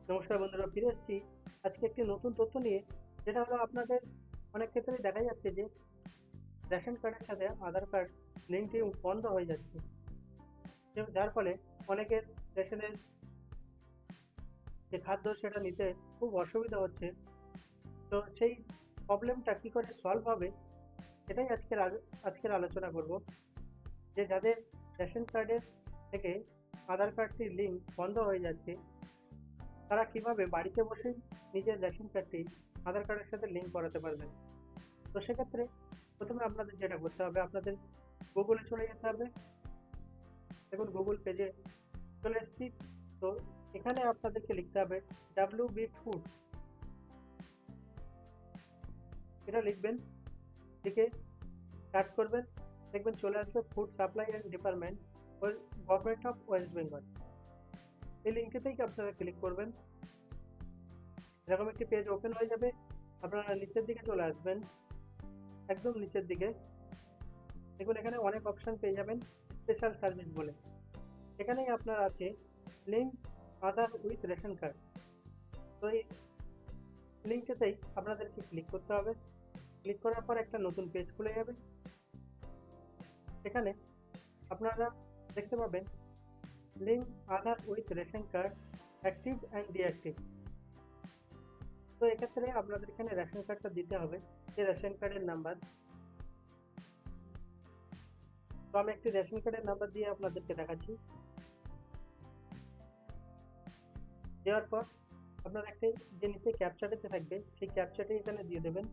নমস্কার বন্ধুরা, ফিরে এসেছি আজকে একটি নতুন তথ্য নিয়ে। যেটা হলো, আপনাদের অনেক ক্ষেত্রেই দেখা যাচ্ছে যে রেশন কার্ডের সাথে আধার কার্ড লিঙ্কটি বন্ধ হয়ে যাচ্ছে, যার ফলে অনেকের রেশনের যে খাদ্য সেটা নিতে খুব অসুবিধা হচ্ছে। তো সেই প্রবলেমটা কি করে সলভ হবে, সেটাই আজকের আলোচনা করব। যে যাদের রেশন কার্ডের থেকে আধার কার্ডটির লিঙ্ক বন্ধ হয়ে যাচ্ছে, তারা কিভাবে বাড়িতে বসেই নিজের রেশন কার্ডটি আধার কার্ডের সাথে লিঙ্ক করাতে পারবেন। তো সেক্ষেত্রে প্রথমে আপনাদের যেটা করতে হবে, আপনাদের গুগলে চলে যেতে হবে। দেখুন, গুগল পেজে চলে এসেছি। তো এখানে আপনাদেরকে লিখতে হবে WB ফুড, এটা লিখবেন। লিখে সার্চ করবেন, দেখবেন চলে আসবে food supply and department, government of West Bengal. এই লিঙ্কেতেই আপনারা ক্লিক করবেন। এরকম একটি পেজ ওপেন হয়ে যাবে। আপনারা নিচের দিকে চলে আসবেন, একদম নিচের দিকে দেখুন, এখানে অনেক অপশন পেয়ে যাবেন স্পেশাল সার্ভিস বলে। এখানেই আপনার আছে link Aadhaar with ration card. তো এই লিঙ্কটাতেই আপনাদেরকে ক্লিক করতে হবে। ক্লিক করার পর একটা নতুন পেজ খুলে যাবে। এখানে আপনারা দেখতে পাবেন link Aadhaar with ration card active and deactive. তো এক্ষেত্রে আপনাদের এখানে রেশন কার্ডটা দিতে হবে, যে রেশন কার্ডের নাম্বার। তো আমি একটি রেশন কার্ডের নাম্বার দিয়ে আপনাদেরকে দেখাচ্ছি। দেওয়ার পর আপনার একটা যে নিচে ক্যাপচাটাতে থাকবে, সেই ক্যাপচাটি এখানে দিয়ে দেবেন।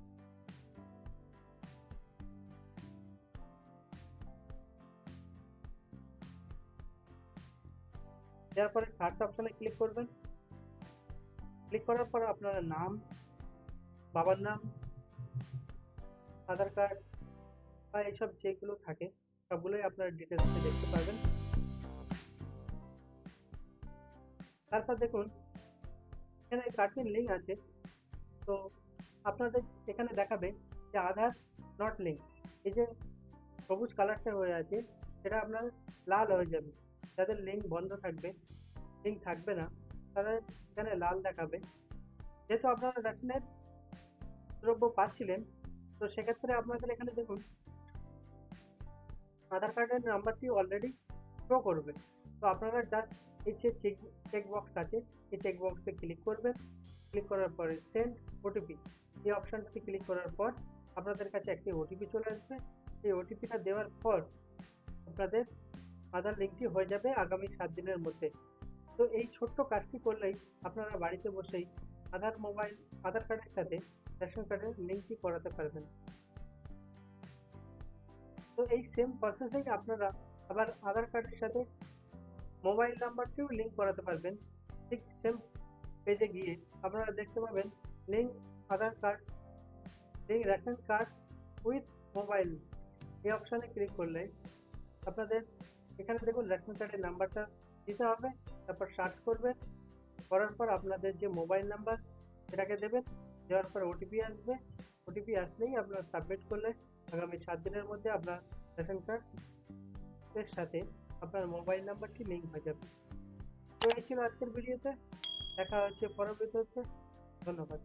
দেওয়ার পরে সার্চ অপশনে ক্লিক করবেন। ক্লিক করার পর আপনার নাম, বাবার নাম, আধার কার্ড বা এইসব যেগুলো থাকে সবগুলোই আপনার ডিটেলসে দেখতে পারবেন। তারপর দেখুন, এখানে কার্ডটির লিঙ্ক আছে। তো আপনাদের এখানে দেখাবে যে আধার নট লিঙ্ক। এই যে সবুজ কালারটা হয়ে আছে, সেটা আপনার লাল হয়ে যাবে। যাদের লিঙ্ক বন্ধ থাকবে, লিঙ্ক থাকবে না, তাদের এখানে লাল দেখাবে। যেহেতু আপনারা রেশনের দ্রব্য পাচ্ছিলেন, তো সেক্ষেত্রে আপনাদের এখানে দেখুন আধার কার্ডের নাম্বারটি অলরেডি শো করবে। তো আপনারা জাস্ট এই যে চেক বক্স আছে, এই চেক বক্সে ক্লিক করবেন। ক্লিক করার পরে সেন্ড ওটিপি, এই অপশানটাতে ক্লিক করার পর আপনাদের কাছে একটি ওটিপি চলে আসবে। এই ওটিপিটা দেওয়ার পর আপনাদের আধার লিঙ্কটি হয়ে যাবে আগামী 7 দিনের মধ্যে। তো এই ছোট্ট কাজটি করলেই আপনারা বাড়িতে বসেই আধার কার্ডের সাথে রেশন কার্ডের লিঙ্কটি করাতে পারবেন। তো এই সেম প্রসেসেই আপনারা আবার আধার কার্ডের সাথে মোবাইল নাম্বারটিও লিঙ্ক করাতে পারবেন। ঠিক সেম পেজে গিয়ে আপনারা দেখতে পাবেন link Aadhaar card, link ration card with mobile, এই অপশানে ক্লিক করলে আপনাদের এখানে দেখুন রেশন কার্ডের নাম্বারটা দিতে হবে। তারপর সার্চ করবেন, করার পর আপনাদের যে মোবাইল নাম্বার সেটাকে দেবেন। দেওয়ার পর ওটিপি আসবে। ওটিপি আসলেই আপনারা সাবমিট করলে আগামী 7 দিনের মধ্যে আপনার রেশন কার্ডের সাথে আপনার মোবাইল নাম্বারটি লিঙ্ক হয়ে যাবে। তো এই ছিল আজকের ভিডিওতে। দেখা হচ্ছে পরবর্তীতে। ধন্যবাদ।